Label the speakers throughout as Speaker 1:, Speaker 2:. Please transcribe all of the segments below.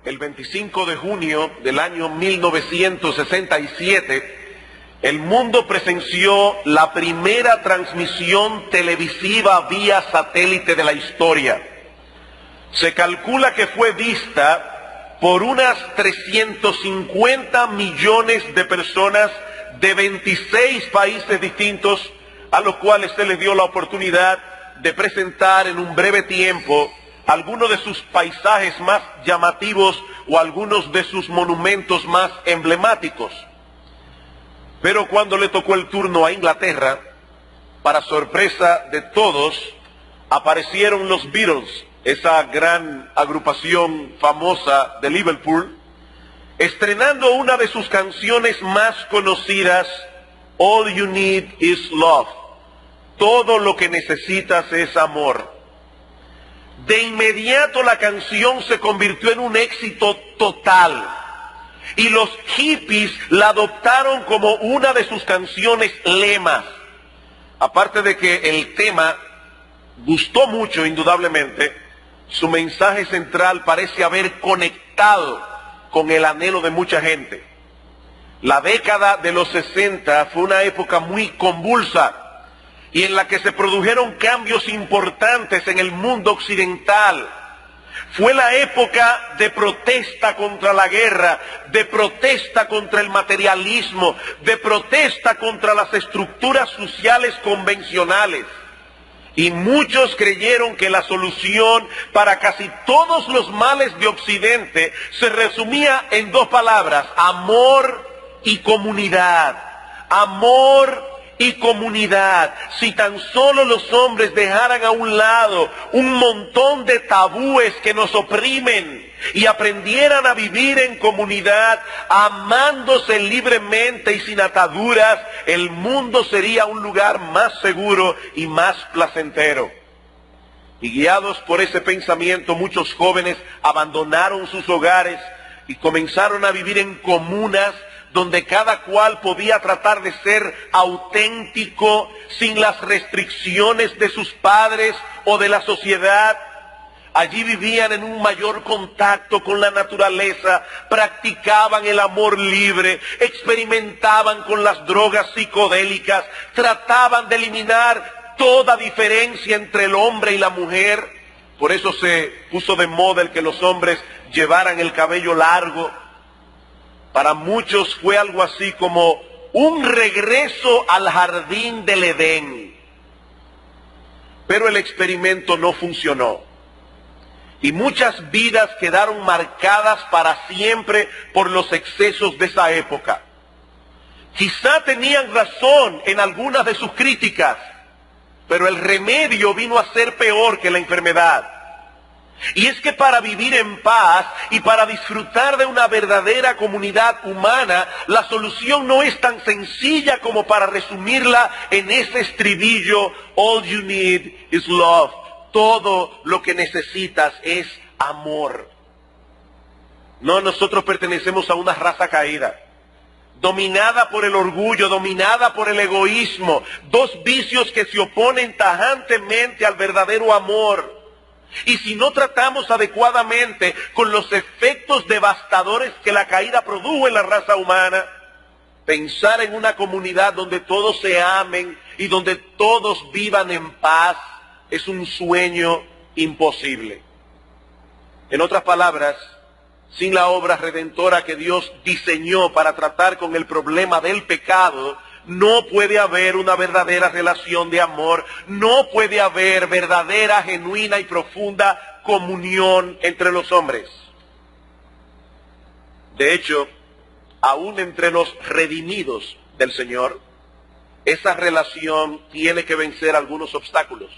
Speaker 1: El 25 de junio del año 1967, el mundo presenció la primera transmisión televisiva vía satélite de la historia. Se calcula que fue vista por unas 350 millones de personas de 26 países distintos, a los cuales se les dio la oportunidad de presentar en un breve tiempo algunos de sus paisajes más llamativos o algunos de sus monumentos más emblemáticos. Pero cuando le tocó el turno a Inglaterra, para sorpresa de todos, aparecieron los Beatles, esa gran agrupación famosa de Liverpool, estrenando una de sus canciones más conocidas, All You Need Is Love. Todo lo que necesitas es amor. De inmediato la canción se convirtió en un éxito total y los hippies la adoptaron como una de sus canciones lemas. Aparte de que el tema gustó mucho, indudablemente, su mensaje central parece haber conectado con el anhelo de mucha gente. La década de los 60 fue una época muy convulsa y en la que se produjeron cambios importantes en el mundo occidental. Fue la época de protesta contra la guerra, de protesta contra el materialismo, de protesta contra las estructuras sociales convencionales. Y muchos creyeron que la solución para casi todos los males de Occidente se resumía en dos palabras: amor y comunidad. Amor y comunidad. Si tan solo los hombres dejaran a un lado un montón de tabúes que nos oprimen y aprendieran a vivir en comunidad, amándose libremente y sin ataduras, el mundo sería un lugar más seguro y más placentero. Y guiados por ese pensamiento, muchos jóvenes abandonaron sus hogares y comenzaron a vivir en comunas donde cada cual podía tratar de ser auténtico sin las restricciones de sus padres o de la sociedad. Allí vivían en un mayor contacto con la naturaleza, practicaban el amor libre, experimentaban con las drogas psicodélicas, trataban de eliminar toda diferencia entre el hombre y la mujer. Por eso se puso de moda el que los hombres llevaran el cabello largo. Para muchos fue algo así como un regreso al jardín del Edén. Pero el experimento no funcionó. Y muchas vidas quedaron marcadas para siempre por los excesos de esa época. Quizá tenían razón en algunas de sus críticas, pero el remedio vino a ser peor que la enfermedad. Y es que para vivir en paz y para disfrutar de una verdadera comunidad humana, la solución no es tan sencilla como para resumirla en ese estribillo: all you need is love. Todo lo que necesitas es amor. No, nosotros pertenecemos a una raza caída, dominada por el orgullo, dominada por el egoísmo, dos vicios que se oponen tajantemente al verdadero amor. Y si no tratamos adecuadamente con los efectos devastadores que la caída produjo en la raza humana, pensar en una comunidad donde todos se amen y donde todos vivan en paz es un sueño imposible. En otras palabras, sin la obra redentora que Dios diseñó para tratar con el problema del pecado, no puede haber una verdadera relación de amor, no puede haber verdadera, genuina y profunda comunión entre los hombres. De hecho, aún entre los redimidos del Señor, esa relación tiene que vencer algunos obstáculos,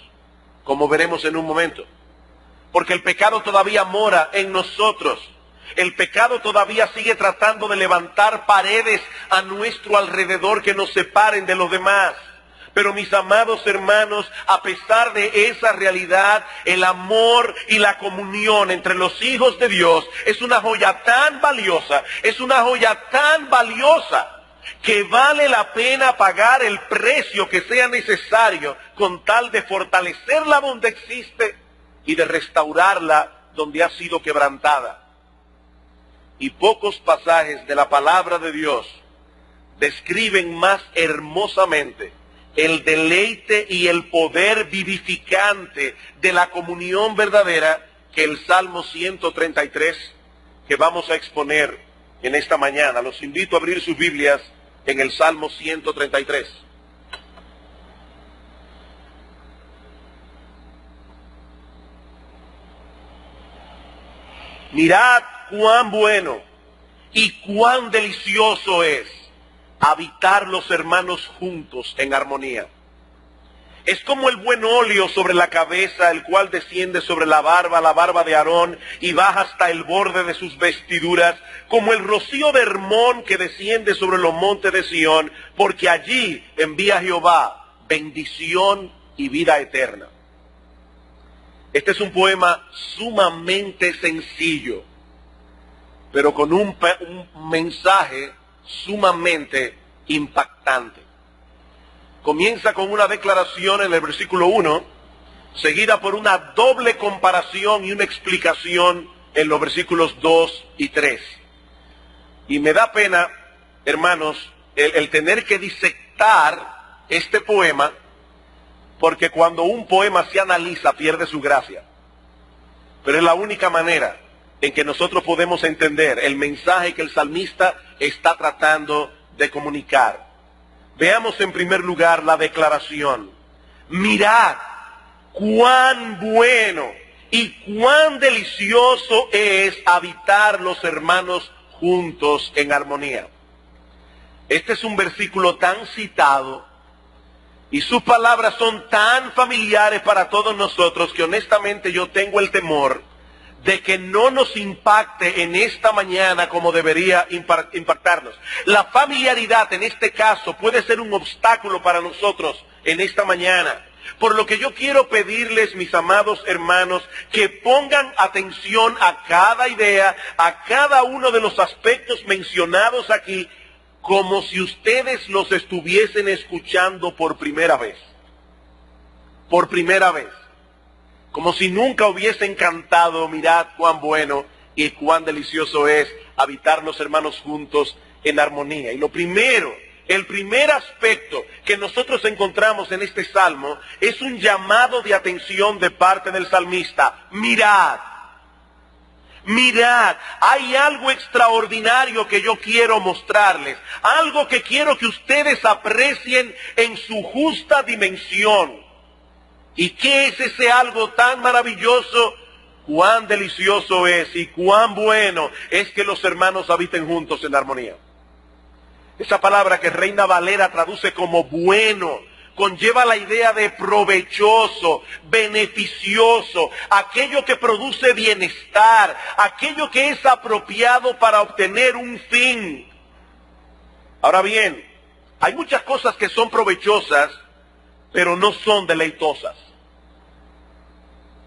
Speaker 1: como veremos en un momento. Porque el pecado todavía mora en nosotros. El pecado todavía sigue tratando de levantar paredes a nuestro alrededor que nos separen de los demás. Pero mis amados hermanos, a pesar de esa realidad, el amor y la comunión entre los hijos de Dios es una joya tan valiosa, que vale la pena pagar el precio que sea necesario con tal de fortalecerla donde existe y de restaurarla donde ha sido quebrantada. y pocos pasajes de la palabra de Dios describen más hermosamente el deleite y el poder vivificante de la comunión verdadera que el Salmo 133 que vamos a exponer en esta mañana. Los invito a abrir sus Biblias en el Salmo 133. Mirad cuán bueno y cuán delicioso es habitar los hermanos juntos en armonía. Es como el buen óleo sobre la cabeza, el cual desciende sobre la barba de Aarón, y baja hasta el borde de sus vestiduras, como el rocío de Hermón que desciende sobre los montes de Sión, porque allí envía Jehová bendición y vida eterna. Este es un poema sumamente sencillo, pero con un mensaje sumamente impactante. Comienza con una declaración en el versículo 1, seguida por una doble comparación y una explicación en los versículos 2 y 3. Y me da pena, hermanos, el tener que disectar este poema, porque cuando un poema se analiza pierde su gracia. Pero es la única manera en que nosotros podemos entender el mensaje que el salmista está tratando de comunicar. Veamos en primer lugar la declaración. Mirad cuán bueno y cuán delicioso es habitar los hermanos juntos en armonía. Este es un versículo tan citado y sus palabras son tan familiares para todos nosotros que honestamente yo tengo el temor de que no nos impacte en esta mañana como debería impactarnos. La familiaridad en este caso puede ser un obstáculo para nosotros en esta mañana. Por lo que yo quiero pedirles, mis amados hermanos, que pongan atención a cada idea, a cada uno de los aspectos mencionados aquí, como si ustedes los estuviesen escuchando por primera vez. Por primera vez. Como si nunca hubiesen cantado, mirad cuán bueno y cuán delicioso es habitar los hermanos juntos en armonía. Y el primer aspecto que nosotros encontramos en este salmo es un llamado de atención de parte del salmista. Mirad, mirad, hay algo extraordinario que yo quiero mostrarles, algo que quiero que ustedes aprecien en su justa dimensión. ¿Y qué es ese algo tan maravilloso? Cuán delicioso es y cuán bueno es que los hermanos habiten juntos en armonía. Esa palabra que Reina Valera traduce como bueno, conlleva la idea de provechoso, beneficioso, aquello que produce bienestar, aquello que es apropiado para obtener un fin. Ahora bien, hay muchas cosas que son provechosas, pero no son deleitosas.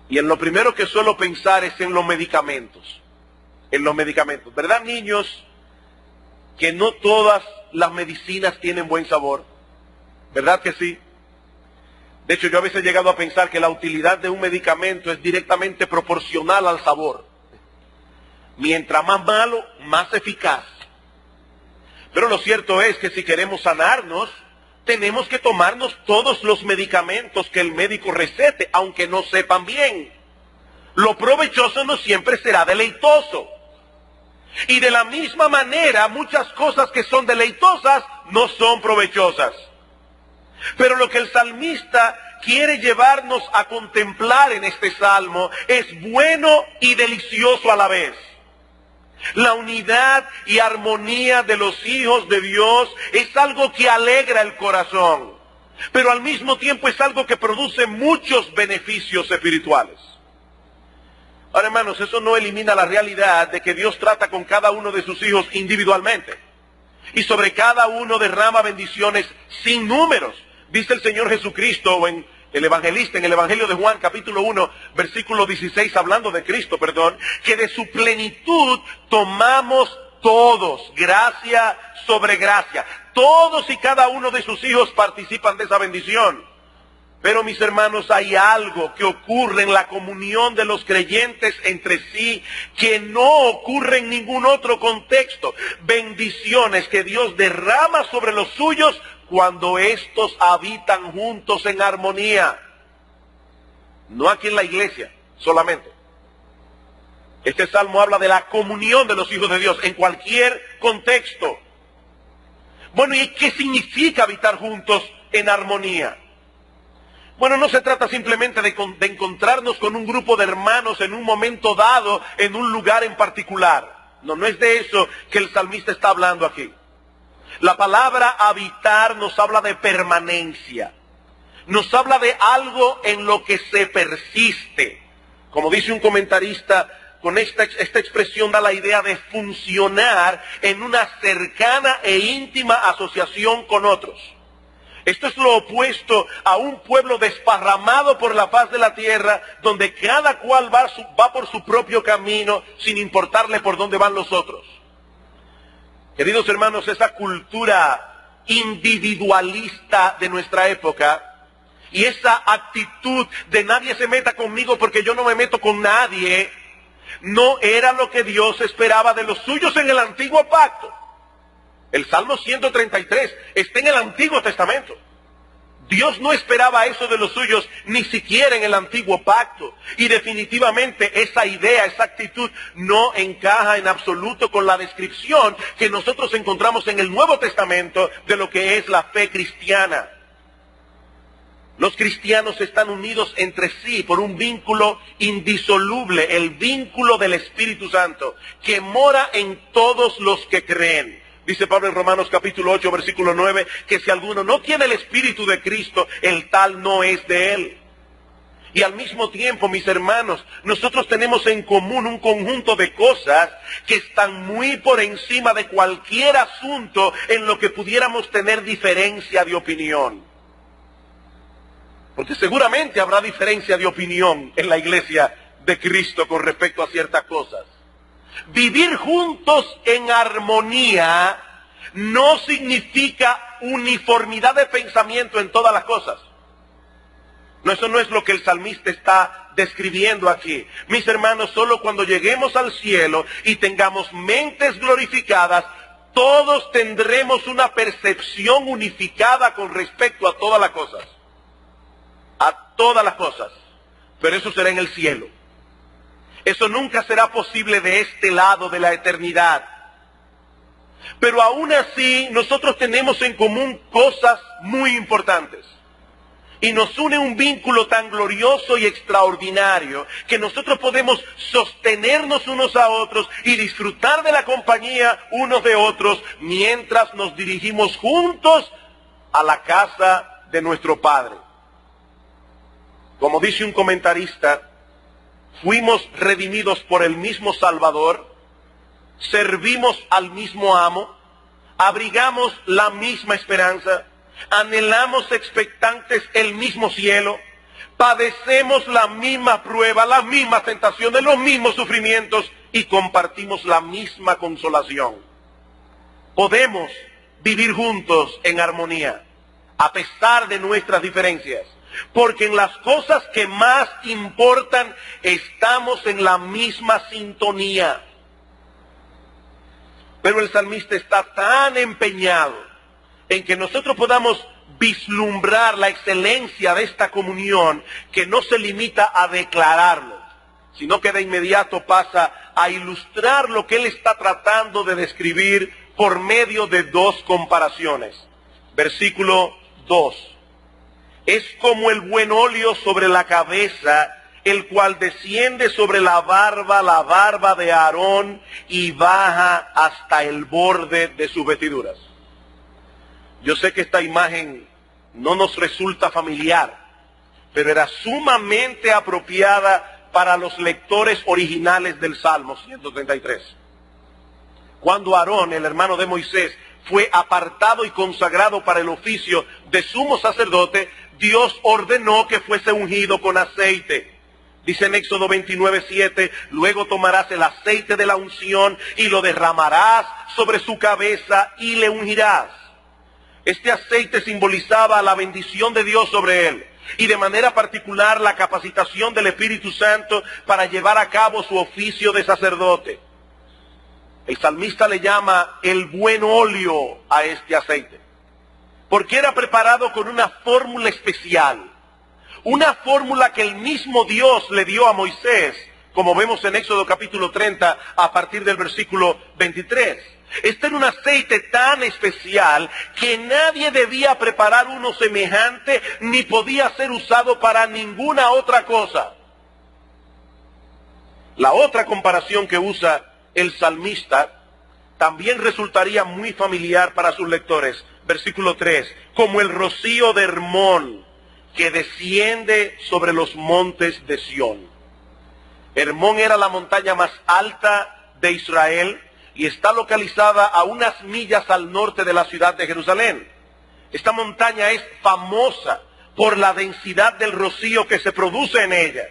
Speaker 1: Y en lo primero que suelo pensar es en los medicamentos. En los medicamentos. ¿Verdad, niños? Que no todas las medicinas tienen buen sabor. ¿Verdad que sí? De hecho, yo a veces he llegado a pensar que la utilidad de un medicamento es directamente proporcional al sabor. Mientras más malo, más eficaz. Pero lo cierto es que si queremos sanarnos, tenemos que tomarnos todos los medicamentos que el médico recete, aunque no sepan bien. Lo provechoso no siempre será deleitoso. Y de la misma manera, muchas cosas que son deleitosas no son provechosas. Pero lo que el salmista quiere llevarnos a contemplar en este salmo es bueno y delicioso a la vez. La unidad y armonía de los hijos de Dios es algo que alegra el corazón, pero al mismo tiempo es algo que produce muchos beneficios espirituales. Ahora, hermanos, eso no elimina la realidad de que Dios trata con cada uno de sus hijos individualmente, y sobre cada uno derrama bendiciones sin números. Dice el Señor Jesucristo en el evangelista, en el Evangelio de Juan, capítulo 1, versículo 16, hablando de Cristo, que de su plenitud tomamos todos, gracia sobre gracia. Todos y cada uno de sus hijos participan de esa bendición. Pero mis hermanos, hay algo que ocurre en la comunión de los creyentes entre sí que no ocurre en ningún otro contexto. Bendiciones que Dios derrama sobre los suyos cuando estos habitan juntos en armonía. No aquí en la iglesia solamente. Este salmo habla de la comunión de los hijos de Dios en cualquier contexto. Bueno, ¿y qué significa habitar juntos en armonía? Bueno, no se trata simplemente de encontrarnos con un grupo de hermanos en un momento dado, en un lugar en particular. No, no es de eso que el salmista está hablando aquí. La palabra habitar nos habla de permanencia. Nos habla de algo en lo que se persiste. Como dice un comentarista, con esta expresión da la idea de funcionar en una cercana e íntima asociación con otros. Esto es lo opuesto a un pueblo desparramado por la faz de la tierra, donde cada cual va por su propio camino, sin importarle por dónde van los otros. Queridos hermanos, esa cultura individualista de nuestra época, y esa actitud de nadie se meta conmigo porque yo no me meto con nadie, no era lo que Dios esperaba de los suyos en el Antiguo Pacto. El Salmo 133 está en el Antiguo Testamento. Dios no esperaba eso de los suyos ni siquiera en el Antiguo Pacto. Y definitivamente esa idea, esa actitud no encaja en absoluto con la descripción que nosotros encontramos en el Nuevo Testamento de lo que es la fe cristiana. Los cristianos están unidos entre sí por un vínculo indisoluble, el vínculo del Espíritu Santo, que mora en todos los que creen. Dice Pablo en Romanos capítulo 8, versículo 9, que si alguno no tiene el Espíritu de Cristo, el tal no es de él. Y al mismo tiempo, mis hermanos, nosotros tenemos en común un conjunto de cosas que están muy por encima de cualquier asunto en lo que pudiéramos tener diferencia de opinión. Porque seguramente habrá diferencia de opinión en la iglesia de Cristo con respecto a ciertas cosas. Vivir juntos en armonía no significa uniformidad de pensamiento en todas las cosas. No, eso no es lo que el salmista está describiendo aquí. Mis hermanos, solo cuando lleguemos al cielo y tengamos mentes glorificadas, todos tendremos una percepción unificada con respecto a todas las cosas. A todas las cosas. Pero eso será en el cielo. Eso nunca será posible de este lado de la eternidad. Pero aún así, nosotros tenemos en común cosas muy importantes. Y nos une un vínculo tan glorioso y extraordinario que nosotros podemos sostenernos unos a otros y disfrutar de la compañía unos de otros mientras nos dirigimos juntos a la casa de nuestro Padre. Como dice un comentarista, fuimos redimidos por el mismo Salvador, servimos al mismo amo, abrigamos la misma esperanza, anhelamos expectantes el mismo cielo, padecemos la misma prueba, las mismas tentaciones, los mismos sufrimientos y compartimos la misma consolación. Podemos vivir juntos en armonía, a pesar de nuestras diferencias. Porque en las cosas que más importan estamos en la misma sintonía. Pero el salmista está tan empeñado en que nosotros podamos vislumbrar la excelencia de esta comunión que no se limita a declararlo, sino que de inmediato pasa a ilustrar lo que él está tratando de describir por medio de dos comparaciones. Versículo 2. Es como el buen óleo sobre la cabeza, el cual desciende sobre la barba de Aarón, y baja hasta el borde de sus vestiduras. Yo sé que esta imagen no nos resulta familiar, pero era sumamente apropiada para los lectores originales del Salmo 133. Cuando Aarón, el hermano de Moisés, fue apartado y consagrado para el oficio de sumo sacerdote, Dios ordenó que fuese ungido con aceite. Dice en Éxodo 29:7, luego tomarás el aceite de la unción y lo derramarás sobre su cabeza y le ungirás. Este aceite simbolizaba la bendición de Dios sobre él. y de manera particular la capacitación del Espíritu Santo para llevar a cabo su oficio de sacerdote. El salmista le llama el buen óleo a este aceite, porque era preparado con una fórmula especial, una fórmula que el mismo Dios le dio a Moisés, como vemos en Éxodo capítulo 30 a partir del versículo 23. Este era un aceite tan especial que nadie debía preparar uno semejante ni podía ser usado para ninguna otra cosa. La otra comparación que usa el salmista también resultaría muy familiar para sus lectores. Versículo 3, como el rocío de Hermón que desciende sobre los montes de Sión. Hermón era la montaña más alta de Israel y está localizada a unas millas al norte de la ciudad de Jerusalén. Esta montaña es famosa por la densidad del rocío que se produce en ella.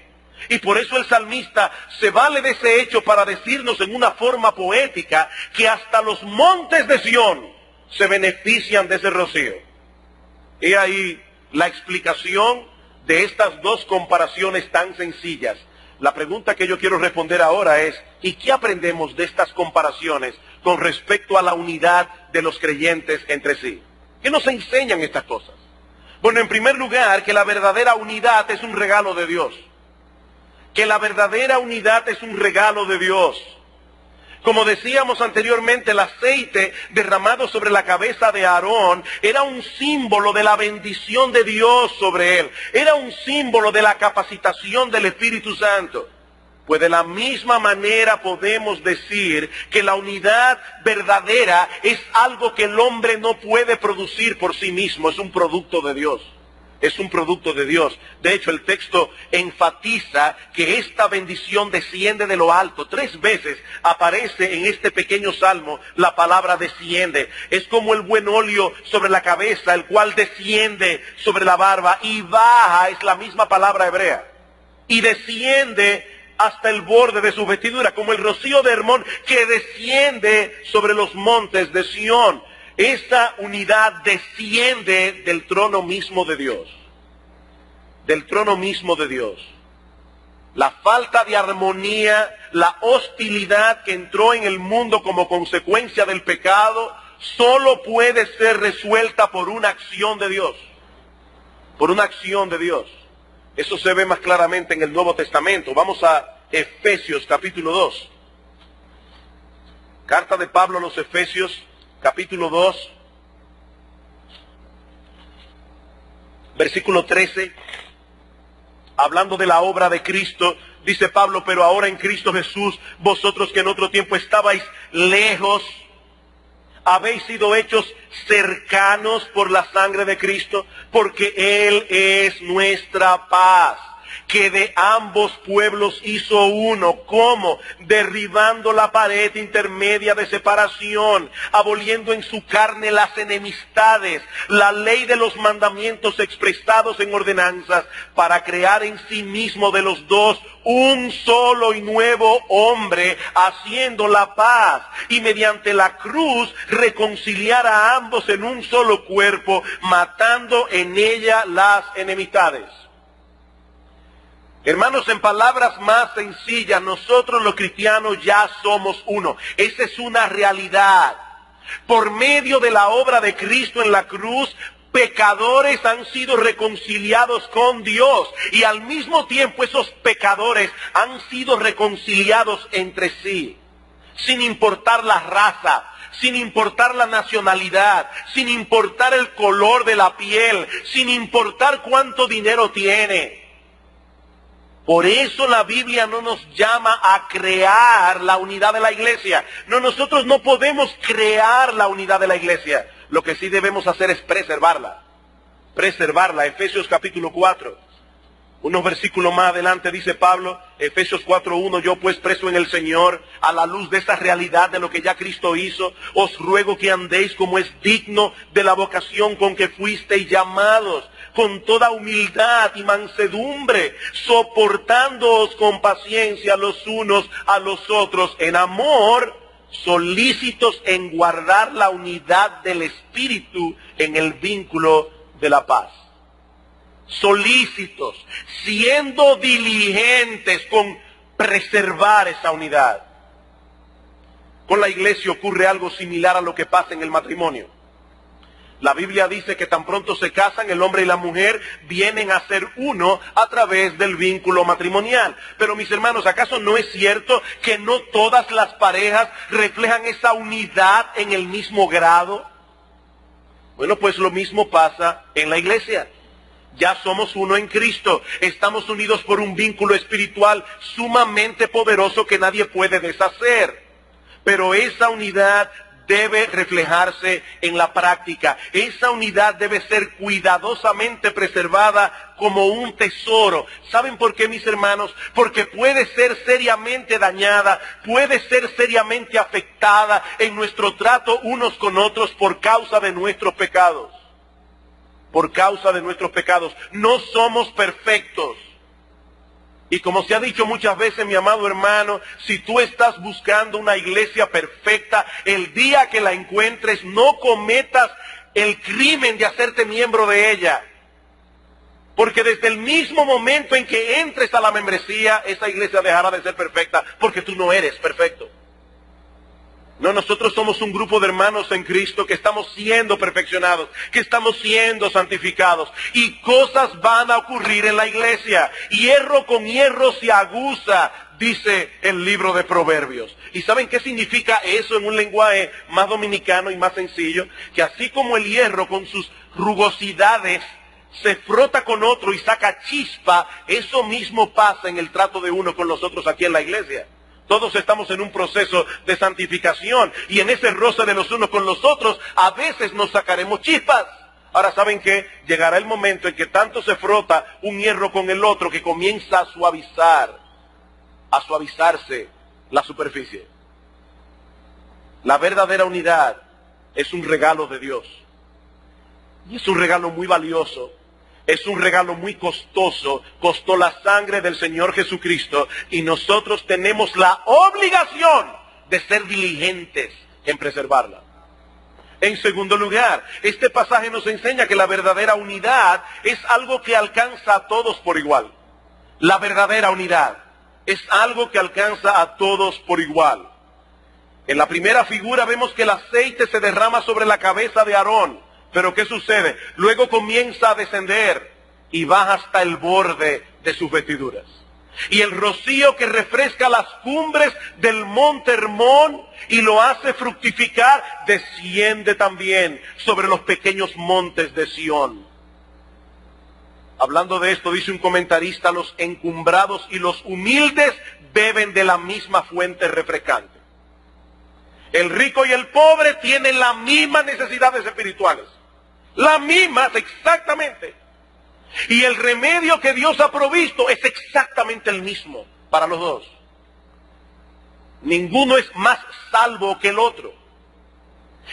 Speaker 1: Y por eso el salmista se vale de ese hecho para decirnos en una forma poética que hasta los montes de Sión se benefician de ese rocío. He ahí la explicación de estas dos comparaciones tan sencillas. La pregunta que yo quiero responder ahora es, ¿y qué aprendemos de estas comparaciones con respecto a la unidad de los creyentes entre sí? ¿Qué nos enseñan estas cosas? Bueno, en primer lugar, que la verdadera unidad es un regalo de Dios. Que la verdadera unidad es un regalo de Dios. Como decíamos anteriormente, el aceite derramado sobre la cabeza de Aarón era un símbolo de la bendición de Dios sobre él. Era un símbolo de la capacitación del Espíritu Santo. Pues de la misma manera podemos decir que la unidad verdadera es algo que el hombre no puede producir por sí mismo, es un producto de Dios. Es un producto de Dios. De hecho, el texto enfatiza que esta bendición desciende de lo alto. 3 veces aparece en este pequeño salmo la palabra desciende. Es como el buen óleo sobre la cabeza, el cual desciende sobre la barba y baja, es la misma palabra hebrea. Y desciende hasta el borde de su vestidura, como el rocío de Hermón que desciende sobre los montes de Sión. Esta unidad desciende del trono mismo de Dios. Del trono mismo de Dios. La falta de armonía, la hostilidad que entró en el mundo como consecuencia del pecado, solo puede ser resuelta por una acción de Dios. Por una acción de Dios. Eso se ve más claramente en el Nuevo Testamento. Vamos a Efesios capítulo 2. Carta de Pablo a los Efesios capítulo 2, versículo 13, hablando de la obra de Cristo, dice Pablo, pero ahora en Cristo Jesús, vosotros que en otro tiempo estabais lejos, habéis sido hechos cercanos por la sangre de Cristo, porque Él es nuestra paz, que de ambos pueblos hizo uno. ¿Cómo? Derribando la pared intermedia de separación, aboliendo en su carne las enemistades, la ley de los mandamientos expresados en ordenanzas, para crear en sí mismo de los dos un solo y nuevo hombre, haciendo la paz, y mediante la cruz reconciliar a ambos en un solo cuerpo, matando en ella las enemistades. Hermanos, en palabras más sencillas, nosotros los cristianos ya somos uno. Esa es una realidad. Por medio de la obra de Cristo en la cruz, pecadores han sido reconciliados con Dios. Y al mismo tiempo esos pecadores han sido reconciliados entre sí. Sin importar la raza, sin importar la nacionalidad, sin importar el color de la piel, sin importar cuánto dinero tiene. Por eso la Biblia no nos llama a crear la unidad de la iglesia. No, nosotros no podemos crear la unidad de la iglesia. Lo que sí debemos hacer es preservarla. Preservarla. Efesios capítulo 4. Unos versículos más adelante dice Pablo, Efesios 4:1, yo pues preso en el Señor, a la luz de esta realidad de lo que ya Cristo hizo, os ruego que andéis como es digno de la vocación con que fuisteis llamados, con toda humildad y mansedumbre, soportándoos con paciencia los unos a los otros en amor, solícitos en guardar la unidad del Espíritu en el vínculo de la paz. solícitos, siendo diligentes con preservar esa unidad. Con la iglesia ocurre algo similar a lo que pasa en el matrimonio. La Biblia dice que tan pronto se casan, el hombre y la mujer vienen a ser uno a través del vínculo matrimonial. Pero mis hermanos, ¿acaso no es cierto que no todas las parejas reflejan esa unidad en el mismo grado? Bueno, pues lo mismo pasa en la iglesia. Ya somos uno en Cristo. Estamos unidos por un vínculo espiritual sumamente poderoso que nadie puede deshacer. Pero esa unidad debe reflejarse en la práctica. Esa unidad debe ser cuidadosamente preservada como un tesoro. ¿Saben por qué, mis hermanos? Porque puede ser seriamente dañada, puede ser seriamente afectada en nuestro trato unos con otros por causa de nuestros pecados. Por causa de nuestros pecados. No somos perfectos. Y como se ha dicho muchas veces, mi amado hermano, si tú estás buscando una iglesia perfecta, el día que la encuentres, no cometas el crimen de hacerte miembro de ella. Porque desde el mismo momento en que entres a la membresía, esa iglesia dejará de ser perfecta, porque tú no eres perfecto. No, nosotros somos un grupo de hermanos en Cristo que estamos siendo perfeccionados, que estamos siendo santificados. Y cosas van a ocurrir en la iglesia. Hierro con hierro se aguza, dice el libro de Proverbios. ¿Y saben qué significa eso en un lenguaje más dominicano y más sencillo? Que así como el hierro con sus rugosidades se frota con otro y saca chispa, eso mismo pasa en el trato de uno con los otros aquí en la iglesia. Todos estamos en un proceso de santificación y en ese roce de los unos con los otros a veces nos sacaremos chispas. Ahora, ¿saben qué? Llegará el momento en que tanto se frota un hierro con el otro que comienza a suavizarse la superficie. La verdadera unidad es un regalo de Dios. Y es un regalo muy valioso. Es un regalo muy costoso, costó la sangre del Señor Jesucristo y nosotros tenemos la obligación de ser diligentes en preservarla. En segundo lugar, este pasaje nos enseña que la verdadera unidad es algo que alcanza a todos por igual. La verdadera unidad es algo que alcanza a todos por igual. En la primera figura vemos que el aceite se derrama sobre la cabeza de Aarón. Pero ¿qué sucede? Luego comienza a descender y baja hasta el borde de sus vestiduras. Y el rocío que refresca las cumbres del monte Hermón y lo hace fructificar, desciende también sobre los pequeños montes de Sión. Hablando de esto, dice un comentarista, los encumbrados y los humildes beben de la misma fuente refrescante. El rico y el pobre tienen las mismas necesidades espirituales. Las mismas, exactamente. Y el remedio que Dios ha provisto es exactamente el mismo para los dos. Ninguno es más salvo que el otro.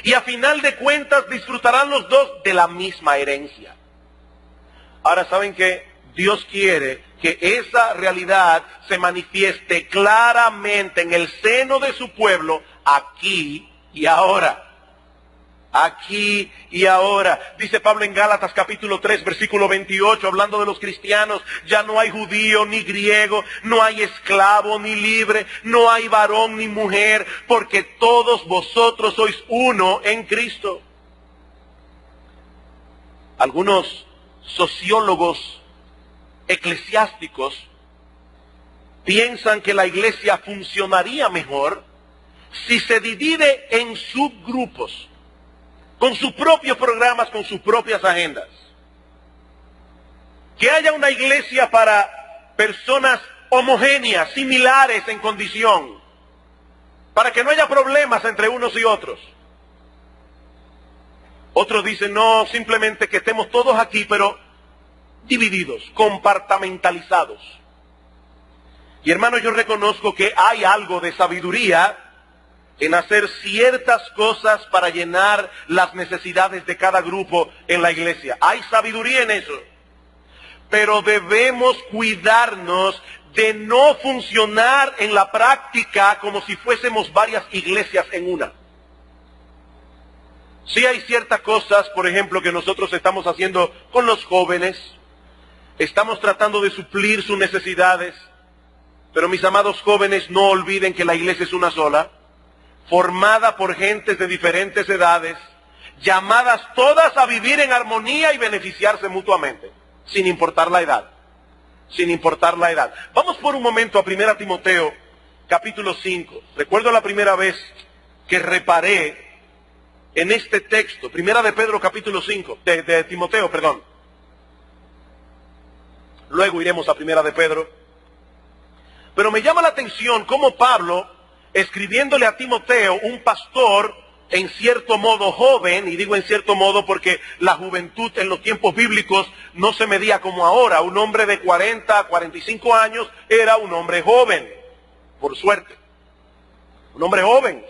Speaker 1: Y a final de cuentas disfrutarán los dos de la misma herencia. Ahora, ¿saben qué? Dios quiere que esa realidad se manifieste claramente en el seno de su pueblo aquí y ahora. Aquí y ahora. Dice Pablo en Gálatas capítulo 3 versículo 28, hablando de los cristianos: ya no hay judío ni griego, no hay esclavo ni libre, no hay varón ni mujer, porque todos vosotros sois uno en Cristo. Algunos sociólogos eclesiásticos piensan que la iglesia funcionaría mejor si se divide en subgrupos, con sus propios programas, con sus propias agendas. Que haya una iglesia para personas homogéneas, similares en condición, para que no haya problemas entre unos y otros. Otros dicen, no, simplemente que estemos todos aquí, pero divididos, compartamentalizados. Y hermanos, yo reconozco que hay algo de sabiduría en hacer ciertas cosas para llenar las necesidades de cada grupo en la iglesia. Hay sabiduría en eso. Pero debemos cuidarnos de no funcionar en la práctica como si fuésemos varias iglesias en una. Sí hay ciertas cosas, por ejemplo, que nosotros estamos haciendo con los jóvenes, Estamos tratando de suplir sus necesidades. Pero mis amados jóvenes, no olviden que la iglesia es una sola, formada por gentes de diferentes edades, llamadas todas a vivir en armonía y beneficiarse mutuamente, sin importar la edad. Sin importar la edad. Vamos por un momento a 1 Timoteo, capítulo 5. Recuerdo la primera vez que reparé en este texto, 1 de Pedro, capítulo 5, de Timoteo, perdón. Luego iremos a 1 de Pedro. Pero me llama la atención cómo Pablo, escribiéndole a Timoteo, un pastor en cierto modo joven, y digo en cierto modo porque la juventud en los tiempos bíblicos no se medía como ahora. Un hombre de 40, 45 años era un hombre joven, por suerte. Un hombre joven.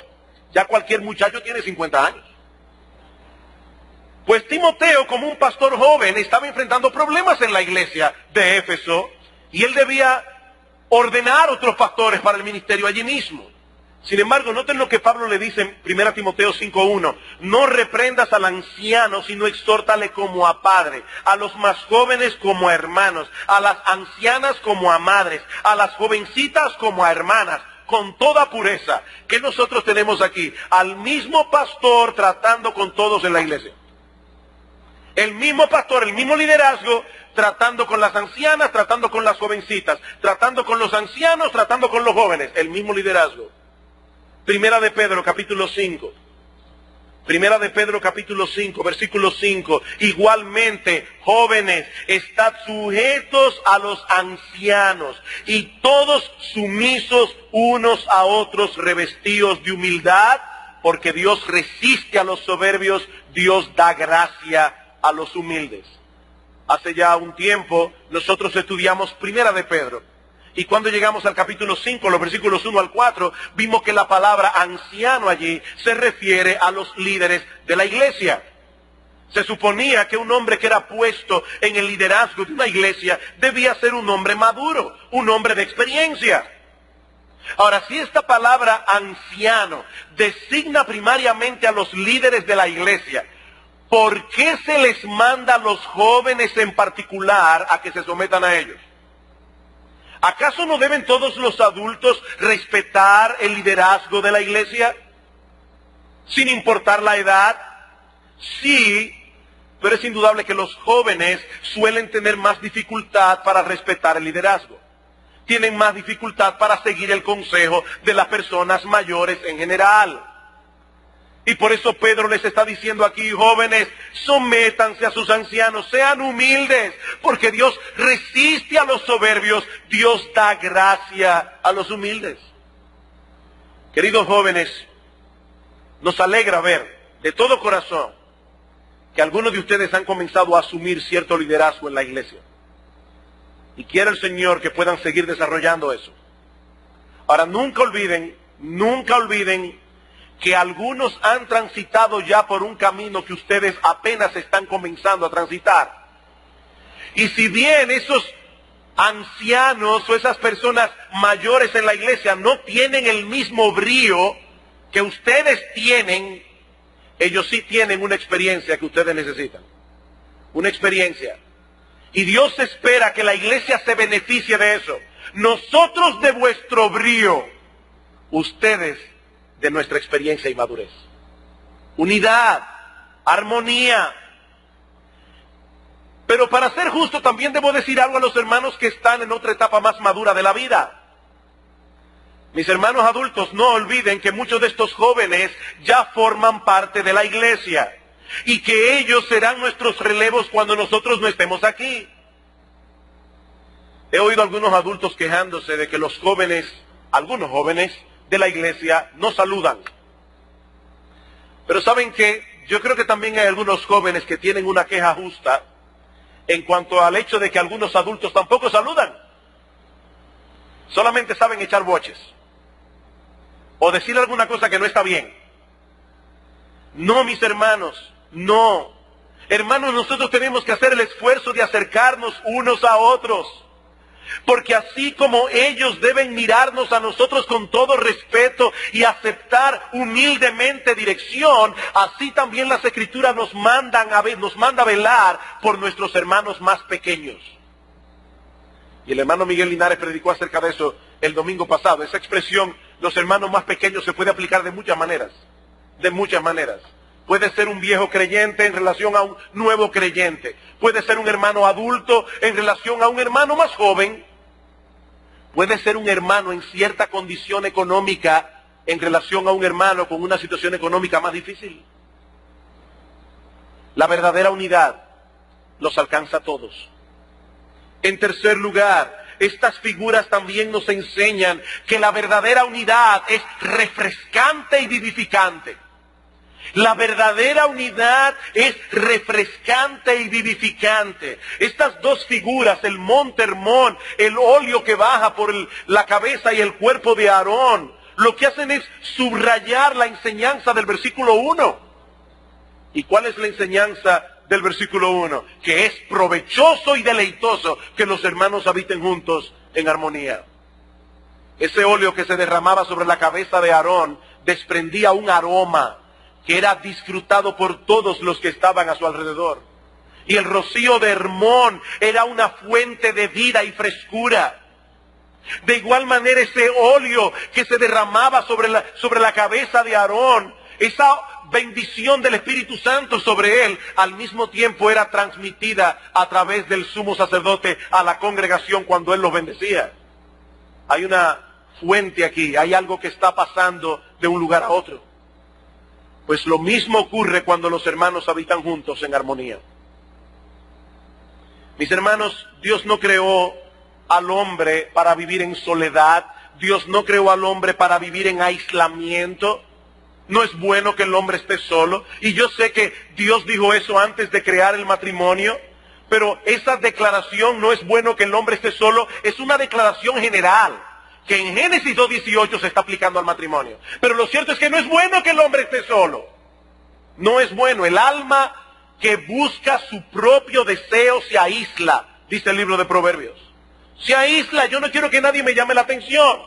Speaker 1: Ya cualquier muchacho tiene 50 años. Pues Timoteo, como un pastor joven, estaba enfrentando problemas en la iglesia de Éfeso, y él debía ordenar otros pastores para el ministerio allí mismo. Sin embargo, noten lo que Pablo le dice en 1 Timoteo 5:1. No reprendas al anciano, sino exhórtale como a padre, a los más jóvenes como a hermanos, a las ancianas como a madres, a las jovencitas como a hermanas, con toda pureza. ¿Qué nosotros tenemos aquí? Al mismo pastor tratando con todos en la iglesia. El mismo pastor, el mismo liderazgo, tratando con las ancianas, tratando con las jovencitas, tratando con los ancianos, tratando con los jóvenes. El mismo liderazgo. 1 de Pedro, capítulo 5. 1 de Pedro, capítulo 5, versículo 5. Igualmente, jóvenes, estad sujetos a los ancianos, y todos sumisos unos a otros, revestidos de humildad, porque Dios resiste a los soberbios, Dios da gracia a los humildes. Hace ya un tiempo nosotros estudiamos 1 de Pedro. Y cuando llegamos al capítulo 5, los versículos 1 al 4, vimos que la palabra anciano allí se refiere a los líderes de la iglesia. Se suponía que un hombre que era puesto en el liderazgo de una iglesia debía ser un hombre maduro, un hombre de experiencia. Ahora, si esta palabra anciano designa primariamente a los líderes de la iglesia, ¿por qué se les manda a los jóvenes en particular a que se sometan a ellos? ¿Acaso no deben todos los adultos respetar el liderazgo de la iglesia? Sin importar la edad. Sí, pero es indudable que los jóvenes suelen tener más dificultad para respetar el liderazgo. Tienen más dificultad para seguir el consejo de las personas mayores en general. Y por eso Pedro les está diciendo aquí, jóvenes, sométanse a sus ancianos, sean humildes, porque Dios resiste a los soberbios, Dios da gracia a los humildes. Queridos jóvenes, nos alegra ver de todo corazón que algunos de ustedes han comenzado a asumir cierto liderazgo en la iglesia. Y quiere el Señor que puedan seguir desarrollando eso. Ahora, nunca olviden que algunos han transitado ya por un camino que ustedes apenas están comenzando a transitar. Y si bien esos ancianos o esas personas mayores en la iglesia no tienen el mismo brío que ustedes tienen, ellos sí tienen una experiencia que ustedes necesitan. Una experiencia. Y Dios espera que la iglesia se beneficie de eso. Nosotros de vuestro brío, ustedes de nuestra experiencia y madurez. Unidad, armonía. Pero para ser justo también debo decir algo a los hermanos que están en otra etapa más madura de la vida. Mis hermanos adultos, no olviden que muchos de estos jóvenes ya forman parte de la iglesia y que ellos serán nuestros relevos cuando nosotros no estemos aquí. He oído a algunos adultos quejándose de que los jóvenes, algunos jóvenes de la iglesia no saludan. Pero ¿saben qué? Yo creo que también hay algunos jóvenes que tienen una queja justa en cuanto al hecho de que algunos adultos tampoco saludan. Solamente saben echar boches o decir alguna cosa que no está bien. No, mis hermanos, no. Hermanos, nosotros tenemos que hacer el esfuerzo de acercarnos unos a otros. Porque así como ellos deben mirarnos a nosotros con todo respeto y aceptar humildemente dirección, así también las Escrituras nos manda a velar por nuestros hermanos más pequeños. Y el hermano Miguel Linares predicó acerca de eso el domingo pasado. Esa expresión, los hermanos más pequeños, se puede aplicar de muchas maneras. De muchas maneras. Puede ser un viejo creyente en relación a un nuevo creyente. Puede ser un hermano adulto en relación a un hermano más joven. Puede ser un hermano en cierta condición económica en relación a un hermano con una situación económica más difícil. La verdadera unidad los alcanza a todos. En tercer lugar, estas figuras también nos enseñan que la verdadera unidad es refrescante y vivificante. La verdadera unidad es refrescante y vivificante. Estas dos figuras, el monte Hermón, el óleo que baja por la cabeza y el cuerpo de Aarón, lo que hacen es subrayar la enseñanza del versículo 1. ¿Y cuál es la enseñanza del versículo 1? Que es provechoso y deleitoso que los hermanos habiten juntos en armonía. Ese óleo que se derramaba sobre la cabeza de Aarón desprendía un aroma que era disfrutado por todos los que estaban a su alrededor. Y el rocío de Hermón era una fuente de vida y frescura. De igual manera, ese óleo que se derramaba sobre la cabeza de Aarón, esa bendición del Espíritu Santo sobre él, al mismo tiempo era transmitida a través del sumo sacerdote a la congregación cuando él los bendecía. Hay una fuente aquí, hay algo que está pasando de un lugar a otro. Pues lo mismo ocurre cuando los hermanos habitan juntos en armonía. Mis hermanos, Dios no creó al hombre para vivir en soledad. Dios no creó al hombre para vivir en aislamiento. No es bueno que el hombre esté solo. Y yo sé que Dios dijo eso antes de crear el matrimonio. Pero esa declaración, no es bueno que el hombre esté solo, es una declaración general, que en Génesis 2:18 se está aplicando al matrimonio. Pero lo cierto es que no es bueno que el hombre esté solo. No es bueno. El alma que busca su propio deseo se aísla, dice el libro de Proverbios. Se aísla. Yo no quiero que nadie me llame la atención.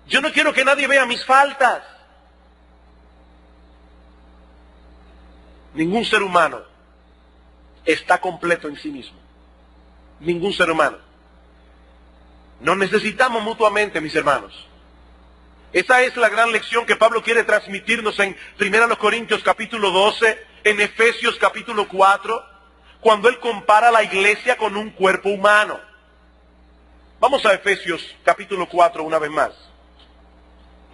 Speaker 1: Yo no quiero que nadie vea mis faltas. Ningún ser humano está completo en sí mismo. Ningún ser humano. Nos necesitamos mutuamente, mis hermanos. Esa es la gran lección que Pablo quiere transmitirnos en 1 Corintios capítulo 12, en Efesios capítulo 4, cuando él compara la iglesia con un cuerpo humano. Vamos a Efesios capítulo 4 una vez más.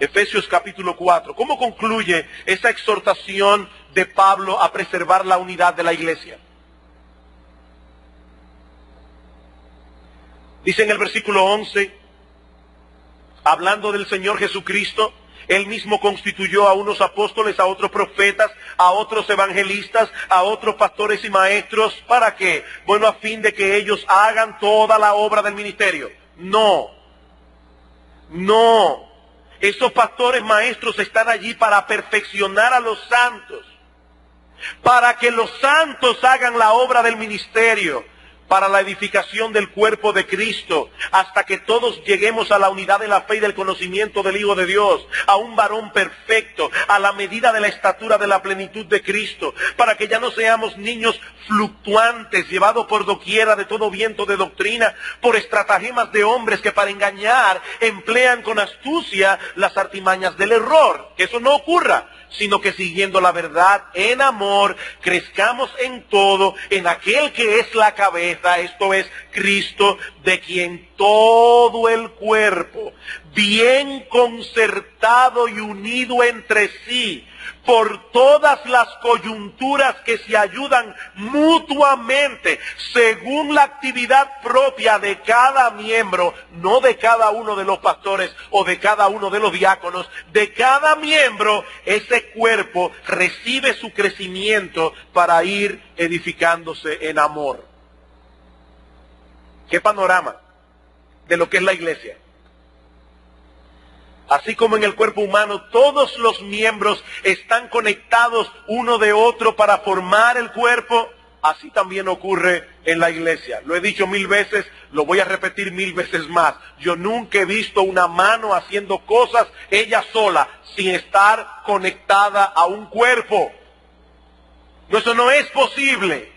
Speaker 1: Efesios capítulo 4. ¿Cómo concluye esa exhortación de Pablo a preservar la unidad de la iglesia? Dice en el versículo 11, hablando del Señor Jesucristo, Él mismo constituyó a unos apóstoles, a otros profetas, a otros evangelistas, a otros pastores y maestros. ¿Para qué? Bueno, a fin de que ellos hagan toda la obra del ministerio. No. Esos pastores maestros están allí para perfeccionar a los santos. Para que los santos hagan la obra del ministerio. Para la edificación del cuerpo de Cristo, hasta que todos lleguemos a la unidad de la fe y del conocimiento del Hijo de Dios, a un varón perfecto, a la medida de la estatura de la plenitud de Cristo, para que ya no seamos niños fluctuantes, llevados por doquiera de todo viento de doctrina, por estratagemas de hombres que para engañar emplean con astucia las artimañas del error. Que eso no ocurra, sino que siguiendo la verdad en amor, crezcamos en todo, en aquel que es la cabeza, esto es Cristo, de quien todo el cuerpo, bien concertado y unido entre sí, por todas las coyunturas que se ayudan mutuamente, según la actividad propia de cada miembro, no de cada uno de los pastores o de cada uno de los diáconos, de cada miembro, ese cuerpo recibe su crecimiento para ir edificándose en amor. ¿Qué panorama de lo que es la iglesia? Así como en el cuerpo humano todos los miembros están conectados uno de otro para formar el cuerpo, así también ocurre en la iglesia. Lo he dicho 1000 veces, lo voy a repetir 1000 veces más. Yo nunca he visto una mano haciendo cosas ella sola, sin estar conectada a un cuerpo. Eso no es posible.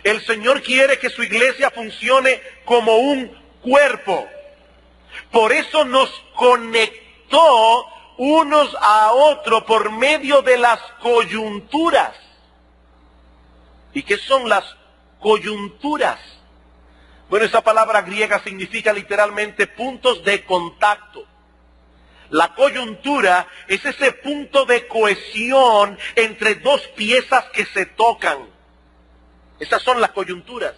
Speaker 1: El Señor quiere que su iglesia funcione como un cuerpo. Por eso nos conectó unos a otros por medio de las coyunturas. ¿Y qué son las coyunturas? Bueno, esa palabra griega significa literalmente puntos de contacto. La coyuntura es ese punto de cohesión entre dos piezas que se tocan. Esas son las coyunturas.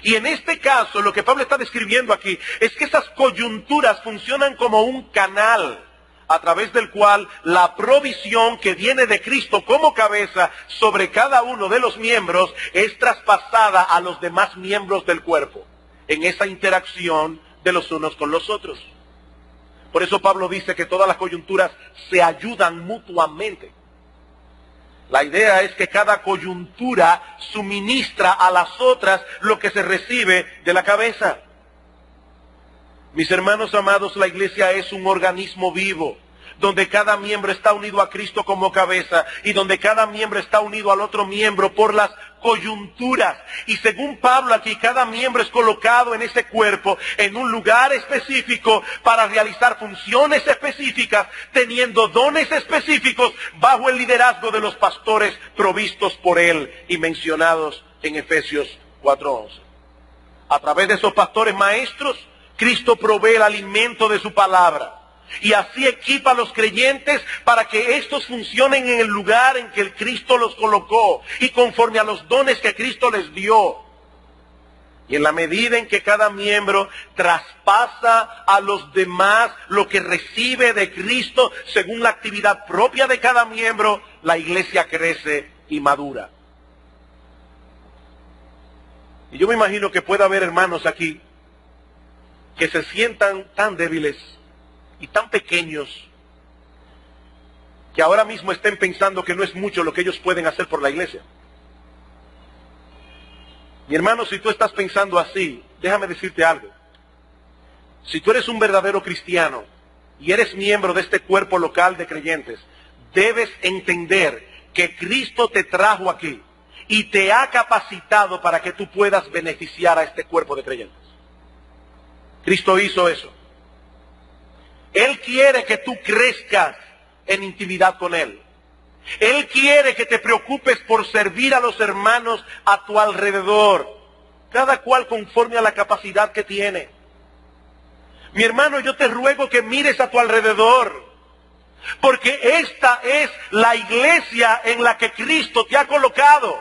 Speaker 1: Y en este caso, lo que Pablo está describiendo aquí es que esas coyunturas funcionan como un canal a través del cual la provisión que viene de Cristo como cabeza sobre cada uno de los miembros es traspasada a los demás miembros del cuerpo, en esa interacción de los unos con los otros. Por eso Pablo dice que todas las coyunturas se ayudan mutuamente. La idea es que cada coyuntura suministra a las otras lo que se recibe de la cabeza. Mis hermanos amados, la iglesia es un organismo vivo, donde cada miembro está unido a Cristo como cabeza y donde cada miembro está unido al otro miembro por las coyunturas. Y según Pablo aquí, cada miembro es colocado en ese cuerpo, en un lugar específico para realizar funciones específicas, teniendo dones específicos bajo el liderazgo de los pastores provistos por él y mencionados en Efesios 4:11. A través de esos pastores maestros, Cristo provee el alimento de su palabra. Y así equipa a los creyentes para que estos funcionen en el lugar en que el Cristo los colocó y conforme a los dones que Cristo les dio. Y en la medida en que cada miembro traspasa a los demás lo que recibe de Cristo según la actividad propia de cada miembro, la iglesia crece y madura. Y yo me imagino que puede haber hermanos aquí que se sientan tan débiles y tan pequeños que ahora mismo estén pensando que no es mucho lo que ellos pueden hacer por la iglesia. Mi hermano, si tú estás pensando así, déjame decirte algo. Si tú eres un verdadero cristiano y eres miembro de este cuerpo local de creyentes, debes entender que Cristo te trajo aquí y te ha capacitado para que tú puedas beneficiar a este cuerpo de creyentes. Cristo hizo eso. Él quiere que tú crezcas en intimidad con Él. Él quiere que te preocupes por servir a los hermanos a tu alrededor, cada cual conforme a la capacidad que tiene. Mi hermano, yo te ruego que mires a tu alrededor, porque esta es la iglesia en la que Cristo te ha colocado.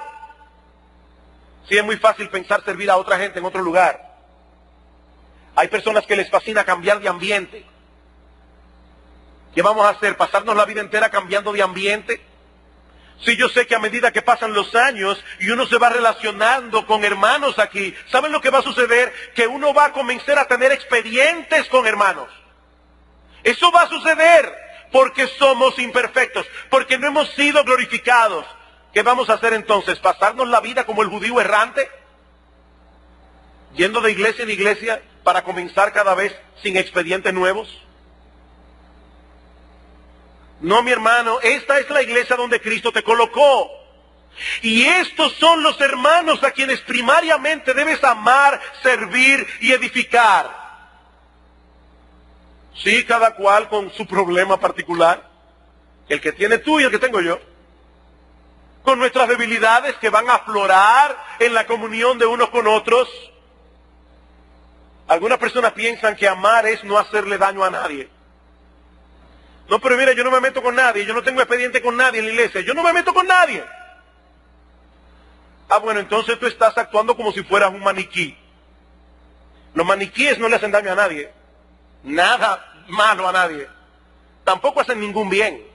Speaker 1: Sí, es muy fácil pensar servir a otra gente en otro lugar. Hay personas que les fascina cambiar de ambiente. ¿Qué vamos a hacer? ¿Pasarnos la vida entera cambiando de ambiente? Sí, yo sé que a medida que pasan los años y uno se va relacionando con hermanos aquí, ¿saben lo que va a suceder? Que uno va a comenzar a tener expedientes con hermanos. Eso va a suceder porque somos imperfectos, porque no hemos sido glorificados. ¿Qué vamos a hacer entonces? ¿Pasarnos la vida como el judío errante? ¿Yendo de iglesia en iglesia para comenzar cada vez sin expedientes nuevos? No, mi hermano, esta es la iglesia donde Cristo te colocó. Y estos son los hermanos a quienes primariamente debes amar, servir y edificar. Sí, cada cual con su problema particular. El que tiene tú y el que tengo yo. Con nuestras debilidades que van a aflorar en la comunión de unos con otros. Algunas personas piensan que amar es no hacerle daño a nadie. No, pero mira, yo no me meto con nadie, yo no tengo expediente con nadie en la iglesia, yo no me meto con nadie. Ah, bueno, entonces tú estás actuando como si fueras un maniquí. Los maniquíes no le hacen daño a nadie, nada malo a nadie, tampoco hacen ningún bien.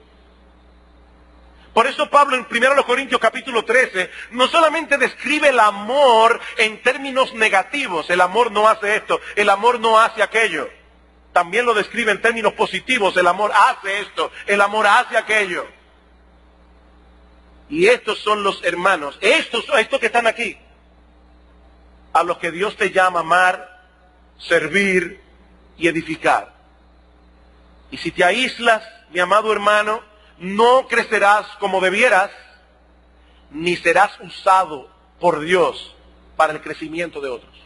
Speaker 1: Por eso Pablo en 1 Corintios capítulo 13 no solamente describe el amor en términos negativos, el amor no hace esto, el amor no hace aquello. También lo describe en términos positivos, el amor hace esto, el amor hace aquello. Y estos son los hermanos, estos que están aquí, a los que Dios te llama a amar, servir y edificar. Y si te aíslas, mi amado hermano, no crecerás como debieras, ni serás usado por Dios para el crecimiento de otros.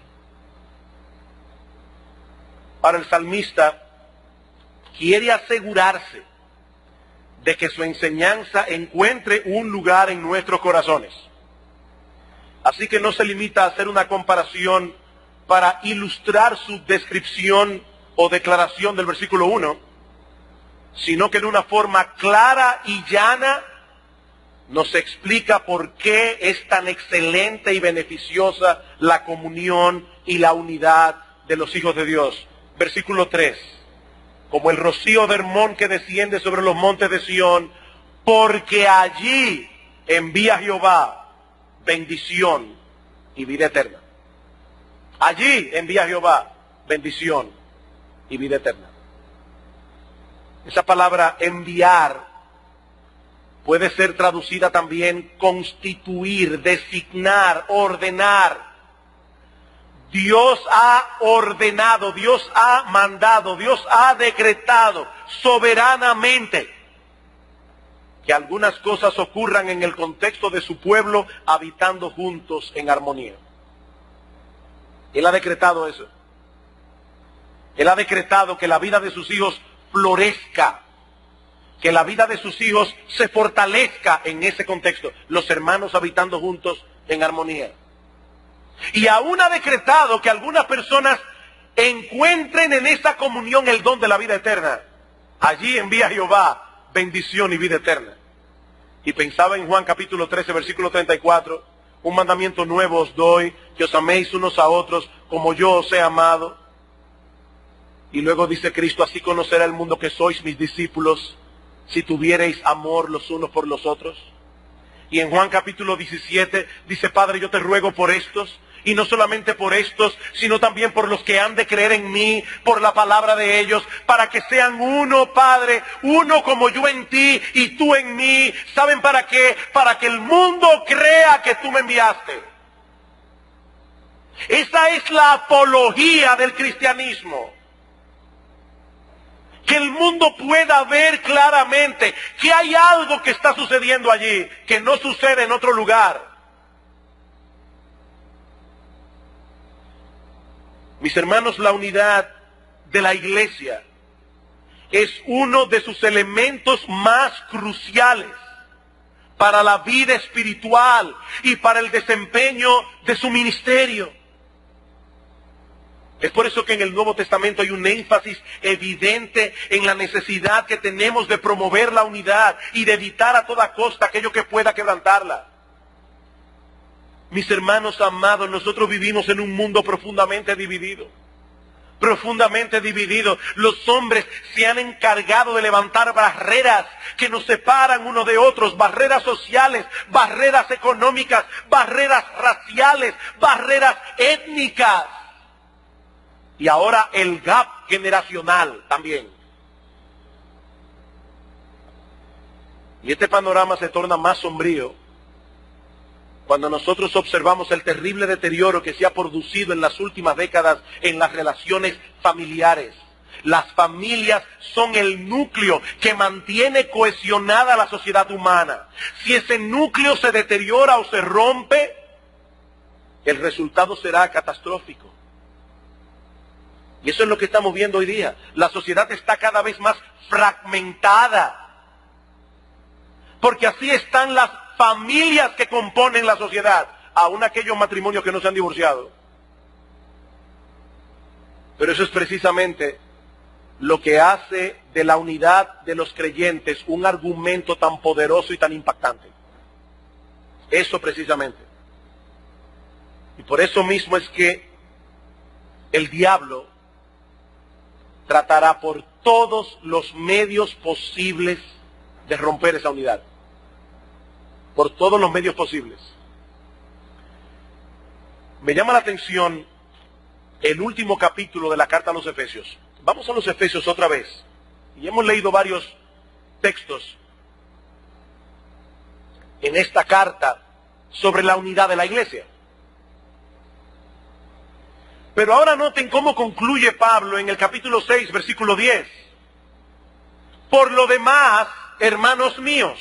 Speaker 1: Ahora el salmista quiere asegurarse de que su enseñanza encuentre un lugar en nuestros corazones. Así que no se limita a hacer una comparación para ilustrar su descripción o declaración del versículo 1, sino que de una forma clara y llana nos explica por qué es tan excelente y beneficiosa la comunión y la unidad de los hijos de Dios. Versículo 3. Como el rocío de Hermón que desciende sobre los montes de Sión, porque allí envía Jehová bendición y vida eterna. Allí envía Jehová bendición y vida eterna. Esa palabra enviar puede ser traducida también constituir, designar, ordenar. Dios ha ordenado, Dios ha mandado, Dios ha decretado soberanamente que algunas cosas ocurran en el contexto de su pueblo habitando juntos en armonía. Él ha decretado eso. Él ha decretado que la vida de sus hijos florezca, que la vida de sus hijos se fortalezca en ese contexto, los hermanos habitando juntos en armonía. Y aún ha decretado que algunas personas encuentren en esa comunión el don de la vida eterna. Allí envía Jehová bendición y vida eterna. Y pensaba en Juan capítulo 13, versículo 34, un mandamiento nuevo os doy, que os améis unos a otros como yo os he amado. Y luego dice Cristo, así conocerá el mundo que sois mis discípulos, si tuviereis amor los unos por los otros. Y en Juan capítulo 17 dice, Padre, yo te ruego por estos, y no solamente por estos, sino también por los que han de creer en mí, por la palabra de ellos, para que sean uno, Padre, uno como yo en ti y tú en mí. ¿Saben para qué? Para que el mundo crea que tú me enviaste. Esa es la apología del cristianismo. Que el mundo pueda ver claramente que hay algo que está sucediendo allí, que no sucede en otro lugar. Mis hermanos, la unidad de la iglesia es uno de sus elementos más cruciales para la vida espiritual y para el desempeño de su ministerio. Es por eso que en el Nuevo Testamento hay un énfasis evidente en la necesidad que tenemos de promover la unidad y de evitar a toda costa aquello que pueda quebrantarla. Mis hermanos amados, nosotros vivimos en un mundo profundamente dividido. Profundamente dividido. Los hombres se han encargado de levantar barreras que nos separan unos de otros, barreras sociales, barreras económicas, barreras raciales, barreras étnicas. Y ahora el gap generacional también. Y este panorama se torna más sombrío cuando nosotros observamos el terrible deterioro que se ha producido en las últimas décadas en las relaciones familiares. Las familias son el núcleo que mantiene cohesionada la sociedad humana. Si ese núcleo se deteriora o se rompe, el resultado será catastrófico. Y eso es lo que estamos viendo hoy día. La sociedad está cada vez más fragmentada. Porque así están las familias que componen la sociedad, aún aquellos matrimonios que no se han divorciado. Pero eso es precisamente lo que hace de la unidad de los creyentes un argumento tan poderoso y tan impactante. Eso precisamente. Y por eso mismo es que el diablo tratará por todos los medios posibles de romper esa unidad. Por todos los medios posibles. Me llama la atención el último capítulo de la carta a los Efesios. Vamos a los Efesios otra vez. Y hemos leído varios textos en esta carta sobre la unidad de la iglesia. Pero ahora noten cómo concluye Pablo en el capítulo 6, versículo 10. Por lo demás, hermanos míos,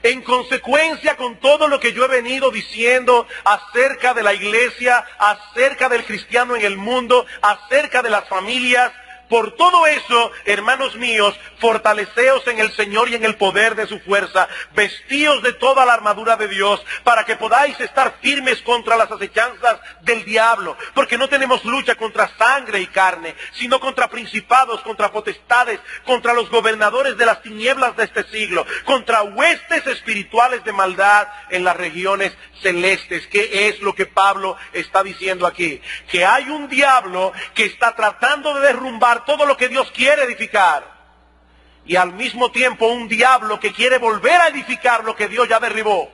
Speaker 1: En consecuencia con todo lo que yo he venido diciendo acerca de la iglesia, acerca del cristiano en el mundo, acerca de las familias, por todo eso, hermanos míos, fortaleceos en el Señor y en el poder de su fuerza, vestíos de toda la armadura de Dios, para que podáis estar firmes contra las acechanzas del diablo, porque no tenemos lucha contra sangre y carne, sino contra principados, contra potestades, contra los gobernadores de las tinieblas de este siglo, contra huestes espirituales de maldad en las regiones celestes. ¿Qué es lo que Pablo está diciendo aquí? Que hay un diablo que está tratando de derrumbar todo lo que Dios quiere edificar, y al mismo tiempo un diablo que quiere volver a edificar lo que Dios ya derribó.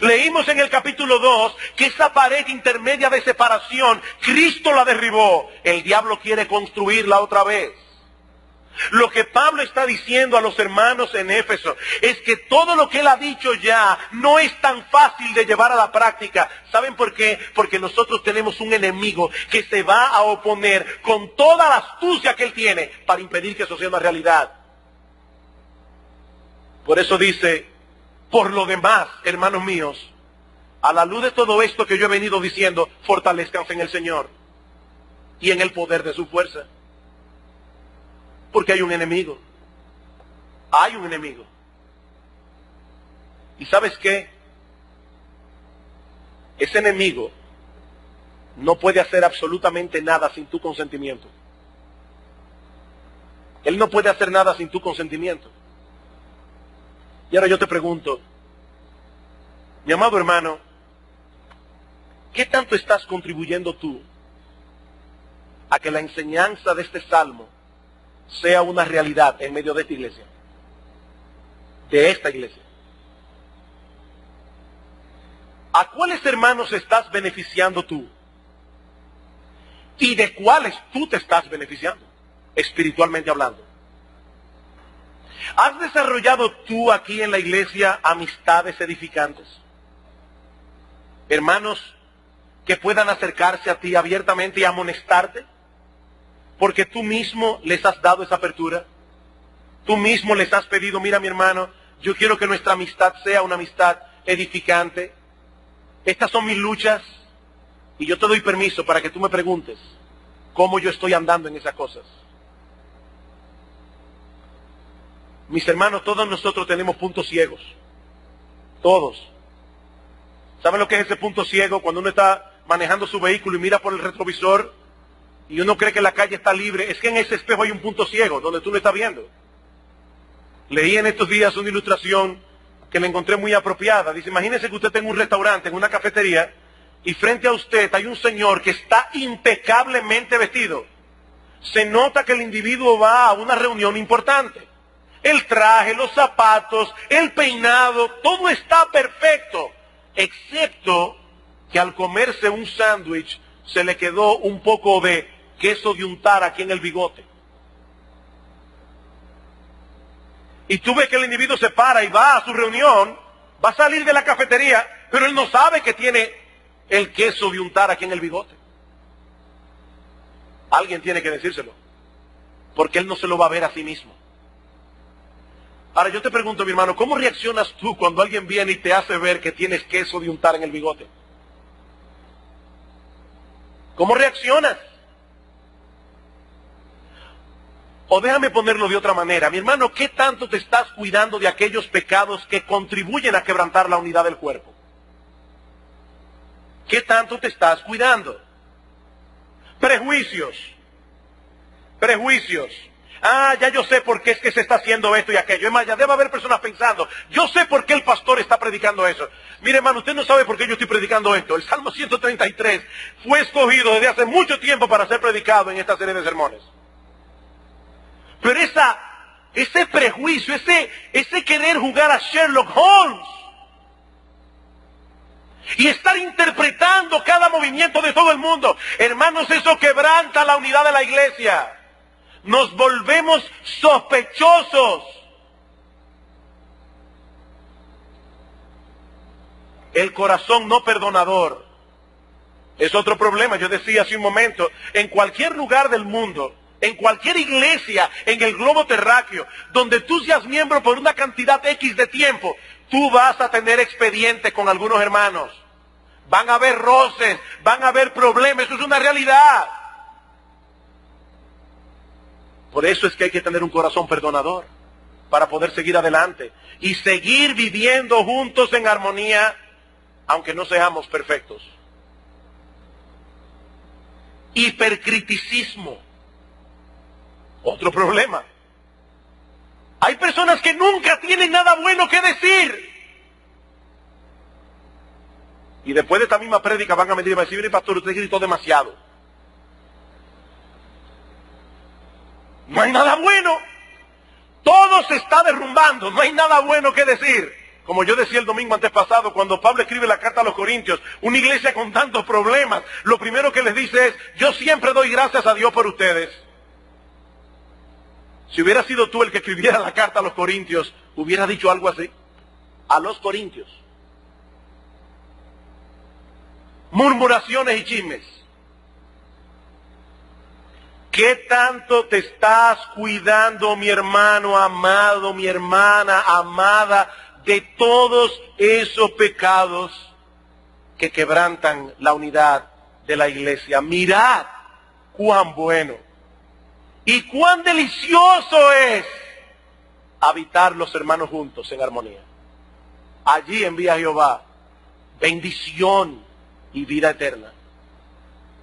Speaker 1: Leímos en el capítulo 2 que esa pared intermedia de separación, Cristo la derribó. El diablo quiere construirla otra vez. Lo que Pablo está diciendo a los hermanos en Éfeso es que todo lo que él ha dicho ya no es tan fácil de llevar a la práctica. ¿Saben por qué? Porque nosotros tenemos un enemigo que se va a oponer con toda la astucia que él tiene para impedir que eso sea una realidad. Por eso dice, por lo demás, hermanos míos, a la luz de todo esto que yo he venido diciendo, fortalezcanse en el Señor y en el poder de su fuerza. Porque hay un enemigo. Hay un enemigo. ¿Y sabes qué? Ese enemigo no puede hacer absolutamente nada sin tu consentimiento. Él no puede hacer nada sin tu consentimiento. Y ahora yo te pregunto, mi amado hermano, ¿qué tanto estás contribuyendo tú a que la enseñanza de este salmo sea una realidad en medio de esta iglesia? De esta iglesia. ¿A cuáles hermanos estás beneficiando tú? ¿Y de cuáles tú te estás beneficiando? Espiritualmente hablando. ¿Has desarrollado tú aquí en la iglesia amistades edificantes? Hermanos que puedan acercarse a ti abiertamente y amonestarte, porque tú mismo les has dado esa apertura. Tú mismo les has pedido, mira mi hermano, yo quiero que nuestra amistad sea una amistad edificante. Estas son mis luchas y yo te doy permiso para que tú me preguntes cómo yo estoy andando en esas cosas. Mis hermanos, todos nosotros tenemos puntos ciegos. Todos. ¿Saben lo que es ese punto ciego? Cuando uno está manejando su vehículo y mira por el retrovisor y uno cree que la calle está libre. Es que en ese espejo hay un punto ciego donde tú no estás viendo. Leí en estos días una ilustración que me encontré muy apropiada. Dice, imagínese que usted tenga un restaurante, en una cafetería, y frente a usted hay un señor que está impecablemente vestido. Se nota que el individuo va a una reunión importante. El traje, los zapatos, el peinado, todo está perfecto, excepto que al comerse un sándwich se le quedó un poco de queso de untar aquí en el bigote. Y tú ves que el individuo se para y va a su reunión, va a salir de la cafetería, pero él no sabe que tiene el queso de untar aquí en el bigote. Alguien tiene que decírselo, porque él no se lo va a ver a sí mismo. Ahora yo te pregunto, mi hermano, ¿cómo reaccionas tú cuando alguien viene y te hace ver que tienes queso de untar en el bigote? ¿Cómo reaccionas? O déjame ponerlo de otra manera. Mi hermano, ¿qué tanto te estás cuidando de aquellos pecados que contribuyen a quebrantar la unidad del cuerpo? ¿Qué tanto te estás cuidando? Prejuicios. Prejuicios. Ah, ya yo sé por qué es que se está haciendo esto y aquello. Es más, ya debe haber personas pensando, yo sé por qué el pastor está predicando eso. Mire, hermano, usted no sabe por qué yo estoy predicando esto. El Salmo 133 fue escogido desde hace mucho tiempo para ser predicado en esta serie de sermones. Pero ese prejuicio, ese querer jugar a Sherlock Holmes y estar interpretando cada movimiento de todo el mundo, hermanos, eso quebranta la unidad de la iglesia. Nos volvemos sospechosos. El corazón no perdonador es otro problema. Yo decía hace un momento, en cualquier lugar del mundo En cualquier iglesia en el globo terráqueo, donde tú seas miembro por una cantidad X de tiempo, tú vas a tener expedientes con algunos hermanos. Van a haber roces, van a haber problemas, eso es una realidad. Por eso es que hay que tener un corazón perdonador, para poder seguir adelante y seguir viviendo juntos en armonía, aunque no seamos perfectos. Hipercriticismo. Otro problema. Hay personas que nunca tienen nada bueno que decir. Y después de esta misma prédica van a venir y van a decir, mire pastor, usted gritó demasiado. No hay nada bueno. Todo se está derrumbando. No hay nada bueno que decir. Como yo decía el domingo antes pasado, cuando Pablo escribe la carta a los Corintios, una iglesia con tantos problemas, lo primero que les dice es, yo siempre doy gracias a Dios por ustedes. Si hubiera sido tú el que escribiera la carta a los Corintios, hubiera dicho algo así. A los Corintios. Murmuraciones y chismes. ¿Qué tanto te estás cuidando, mi hermano amado, mi hermana amada, de todos esos pecados que quebrantan la unidad de la iglesia? Mirad cuán bueno y cuán delicioso es habitar los hermanos juntos en armonía. Allí envía Jehová bendición y vida eterna.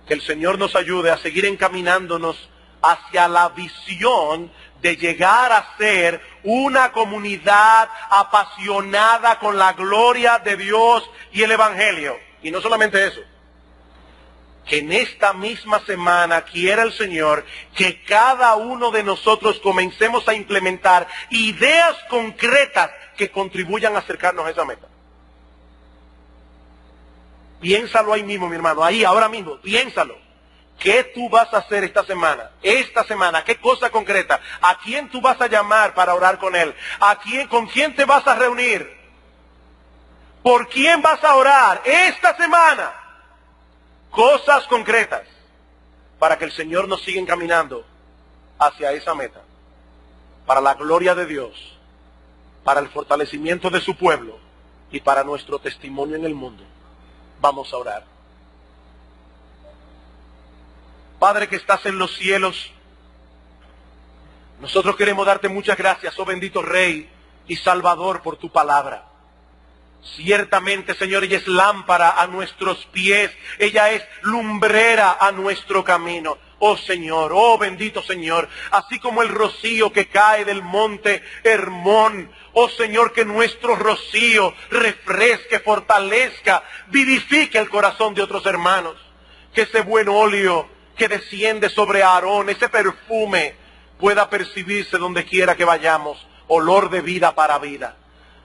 Speaker 1: Que el Señor nos ayude a seguir encaminándonos hacia la visión de llegar a ser una comunidad apasionada con la gloria de Dios y el Evangelio. Y no solamente eso, que en esta misma semana quiera el Señor que cada uno de nosotros comencemos a implementar ideas concretas que contribuyan a acercarnos a esa meta. Piénsalo ahí mismo, mi hermano, ahí, ahora mismo, piénsalo. ¿Qué tú vas a hacer esta semana? Esta semana, ¿qué cosa concreta? ¿A quién tú vas a llamar para orar con él? ¿Con quién te vas a reunir? ¿Por quién vas a orar esta semana? Cosas concretas para que el Señor nos siga encaminando hacia esa meta. Para la gloria de Dios, para el fortalecimiento de su pueblo y para nuestro testimonio en el mundo. Vamos a orar. Padre que estás en los cielos, nosotros queremos darte muchas gracias, oh bendito Rey y Salvador, por tu palabra. Ciertamente, Señor, ella es lámpara a nuestros pies, ella es lumbrera a nuestro camino. Oh Señor, oh bendito Señor, así como el rocío que cae del monte Hermón, oh Señor, que nuestro rocío refresque, fortalezca, vivifique el corazón de otros hermanos. Que ese buen óleo que desciende sobre Aarón, ese perfume, pueda percibirse donde quiera que vayamos, olor de vida para vida.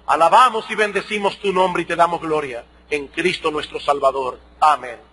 Speaker 1: Alabamos y bendecimos tu nombre y te damos gloria en Cristo nuestro Salvador. Amén.